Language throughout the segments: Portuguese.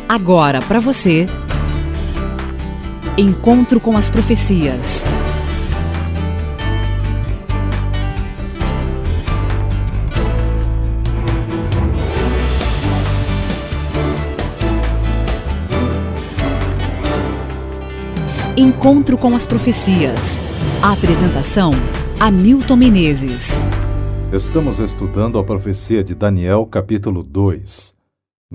Agora para você, Encontro com as Profecias. Encontro com as Profecias. A apresentação: Hamilton Menezes. Estamos estudando a profecia de Daniel, capítulo 2.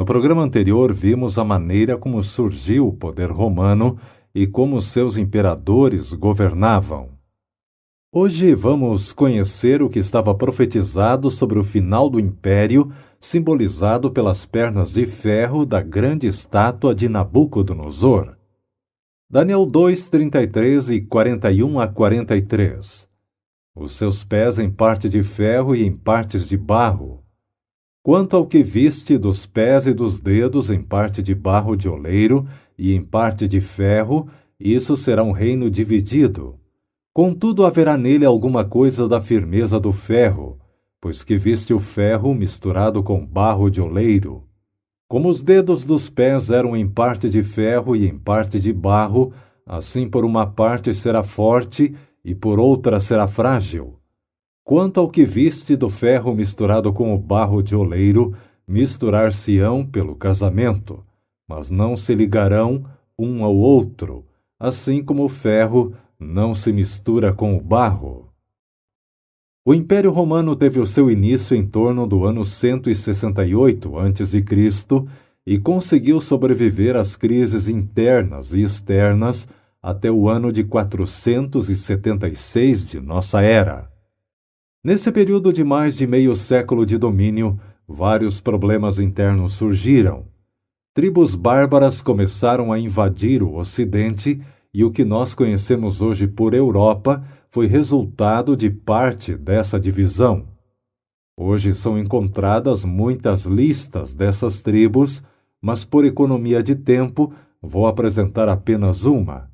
No programa anterior, vimos a maneira como surgiu o poder romano e como seus imperadores governavam. Hoje vamos conhecer o que estava profetizado sobre o final do império, simbolizado pelas pernas de ferro da grande estátua de Nabucodonosor. Daniel 2, 33 e 41 a 43. Os seus pés em parte de ferro e em partes de barro. Quanto ao que viste dos pés e dos dedos em parte de barro de oleiro e em parte de ferro, isso será um reino dividido. Contudo, haverá nele alguma coisa da firmeza do ferro, pois que viste o ferro misturado com barro de oleiro. Como os dedos dos pés eram em parte de ferro e em parte de barro, assim por uma parte será forte e por outra será frágil. Quanto ao que viste do ferro misturado com o barro de oleiro, misturar-se-ão pelo casamento, mas não se ligarão um ao outro, assim como o ferro não se mistura com o barro. O Império Romano teve o seu início em torno do ano 168 a.C. e conseguiu sobreviver às crises internas e externas até o ano de 476 de nossa era. Nesse período de mais de meio século de domínio, vários problemas internos surgiram. Tribos bárbaras começaram a invadir o Ocidente e o que nós conhecemos hoje por Europa foi resultado de parte dessa divisão. Hoje são encontradas muitas listas dessas tribos, mas por economia de tempo vou apresentar apenas uma: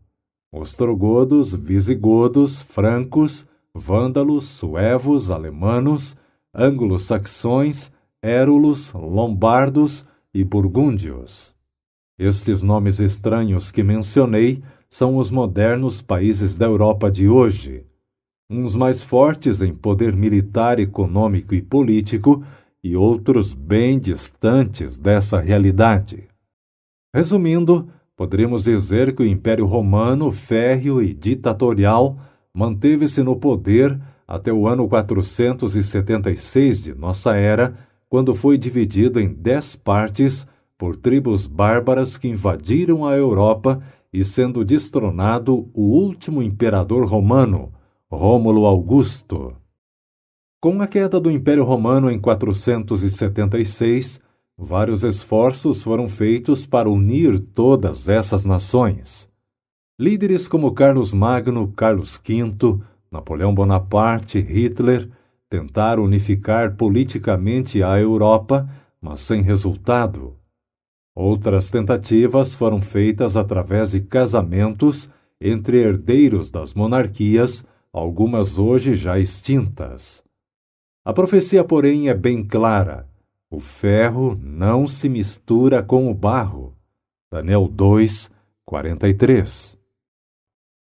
ostrogodos, visigodos, francos, vândalos, suevos, alemanos, anglo-saxões, érulos, lombardos e burgúndios. Estes nomes estranhos que mencionei são os modernos países da Europa de hoje, uns mais fortes em poder militar, econômico e político, e outros bem distantes dessa realidade. Resumindo, poderíamos dizer que o Império Romano, férreo e ditatorial, manteve-se no poder até o ano 476 de nossa era, quando foi dividido em 10 partes por tribos bárbaras que invadiram a Europa e sendo destronado o último imperador romano, Rômulo Augusto. Com a queda do Império Romano em 476, vários esforços foram feitos para unir todas essas nações. Líderes como Carlos Magno, Carlos V, Napoleão Bonaparte, Hitler tentaram unificar politicamente a Europa, mas sem resultado. Outras tentativas foram feitas através de casamentos entre herdeiros das monarquias, algumas hoje já extintas. A profecia, porém, é bem clara: o ferro não se mistura com o barro. Daniel 2, 43.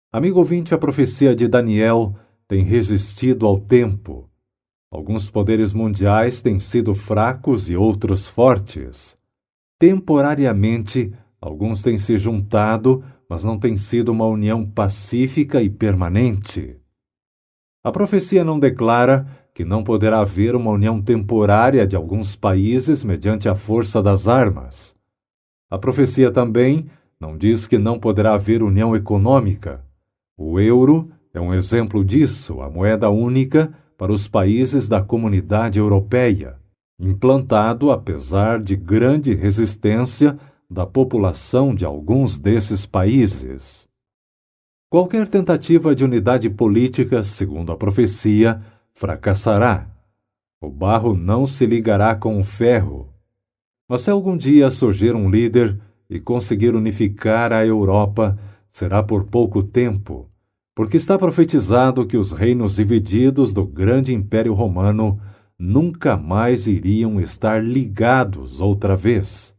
Amigo ouvinte, a profecia de Daniel tem resistido ao tempo. Alguns poderes mundiais têm sido fracos e outros fortes. Temporariamente, alguns têm se juntado, mas não tem sido uma união pacífica e permanente. A profecia não declara que não poderá haver uma união temporária de alguns países mediante a força das armas. A profecia também não diz que não poderá haver união econômica. O euro é um exemplo disso, a moeda única para os países da Comunidade Europeia, implantado apesar de grande resistência da população de alguns desses países. Qualquer tentativa de unidade política, segundo a profecia, fracassará. O barro não se ligará com o ferro. Mas se algum dia surgir um líder e conseguir unificar a Europa, será por pouco tempo, porque está profetizado que os reinos divididos do grande Império Romano nunca mais iriam estar ligados outra vez.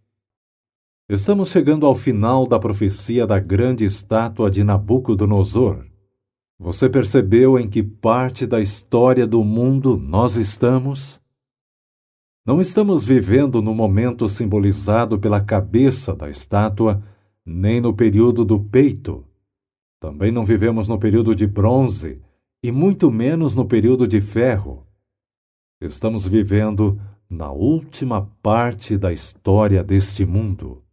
Estamos chegando ao final da profecia da grande estátua de Nabucodonosor. Você percebeu em que parte da história do mundo nós estamos? Não estamos vivendo no momento simbolizado pela cabeça da estátua, nem no período do peito. Também não vivemos no período de bronze, e muito menos no período de ferro. Estamos vivendo na última parte da história deste mundo.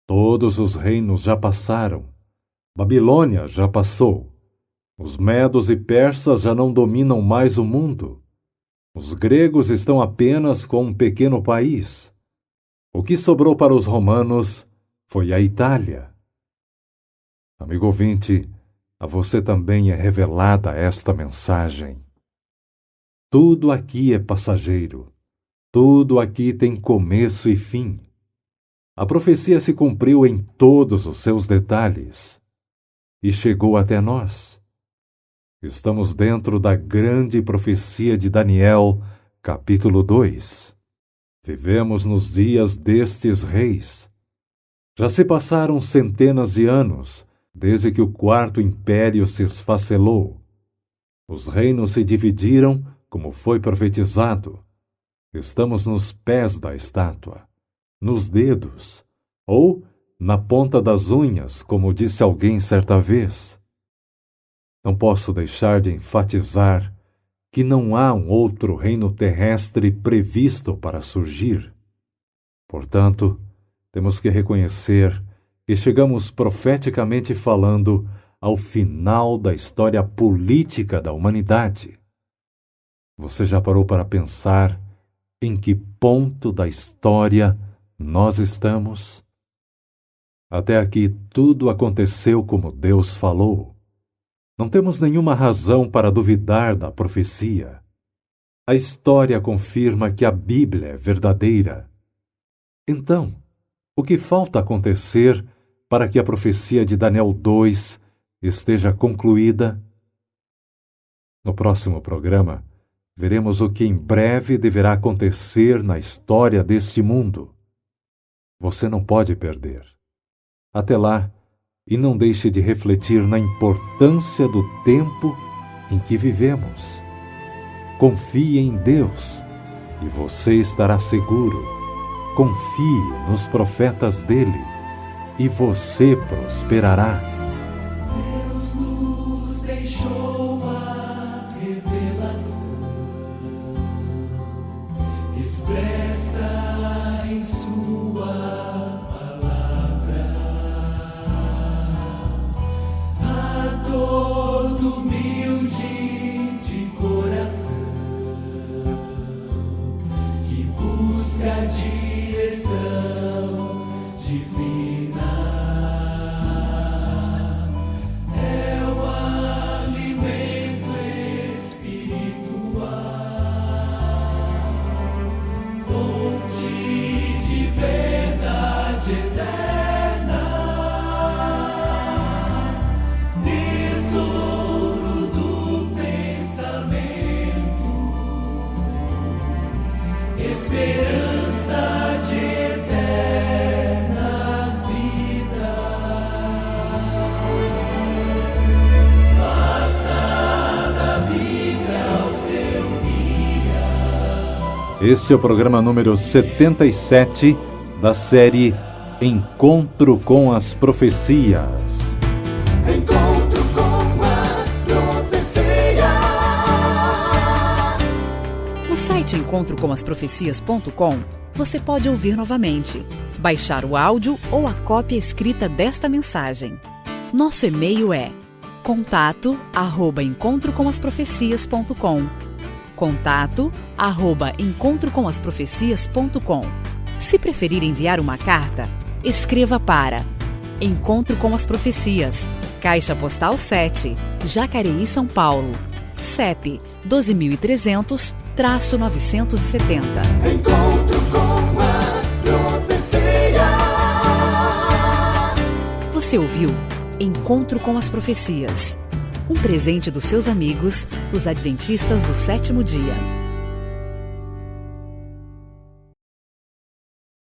Todos os reinos já passaram. Babilônia já passou. Os medos e persas já não dominam mais o mundo. Os gregos estão apenas com um pequeno país. O que sobrou para os romanos foi a Itália. Amigo ouvinte, a você também é revelada esta mensagem. Tudo aqui é passageiro. Tudo aqui tem começo e fim. A profecia se cumpriu em todos os seus detalhes e chegou até nós. Estamos dentro da grande profecia de Daniel, capítulo 2. Vivemos nos dias destes reis. Já se passaram centenas de anos desde que o quarto império se esfacelou. Os reinos se dividiram, como foi profetizado. Estamos nos pés da estátua, nos dedos, ou na ponta das unhas, como disse alguém certa vez. Não posso deixar de enfatizar que não há um outro reino terrestre previsto para surgir. Portanto, temos que reconhecer que chegamos profeticamente falando ao final da história política da humanidade. Você já parou para pensar em que ponto da história nós estamos? Até aqui tudo aconteceu como Deus falou. Não temos nenhuma razão para duvidar da profecia. A história confirma que a Bíblia é verdadeira. Então, o que falta acontecer para que a profecia de Daniel 2 esteja concluída? No próximo programa, veremos o que em breve deverá acontecer na história deste mundo. Você não pode perder. Até lá, e não deixe de refletir na importância do tempo em que vivemos. Confie em Deus e você estará seguro. Confie nos profetas dele e você prosperará. Deus nos deixou a revelação expressa em sua palavra a todo humilde de coração que busca a direção divina. É o alimento espiritual, fonte de verdade eterna, tesouro do pensamento, esperança de eterna vida. Faça da Bíblia o seu guia. Este é o programa número 77 da série Encontro com as Profecias. Encontro com as profecias. No site encontrocomasprofecias.com, você pode ouvir novamente, baixar o áudio ou a cópia escrita desta mensagem. Nosso e-mail é contato@encontrocomasprofecias.com. contato@encontrocomasprofecias.com. Se preferir enviar uma carta, escreva para Encontro com as Profecias, Caixa Postal 7, Jacareí, São Paulo, CEP 12.300-970. Encontro com as profecias. Você ouviu Encontro com as Profecias, um presente dos seus amigos, os Adventistas do Sétimo Dia.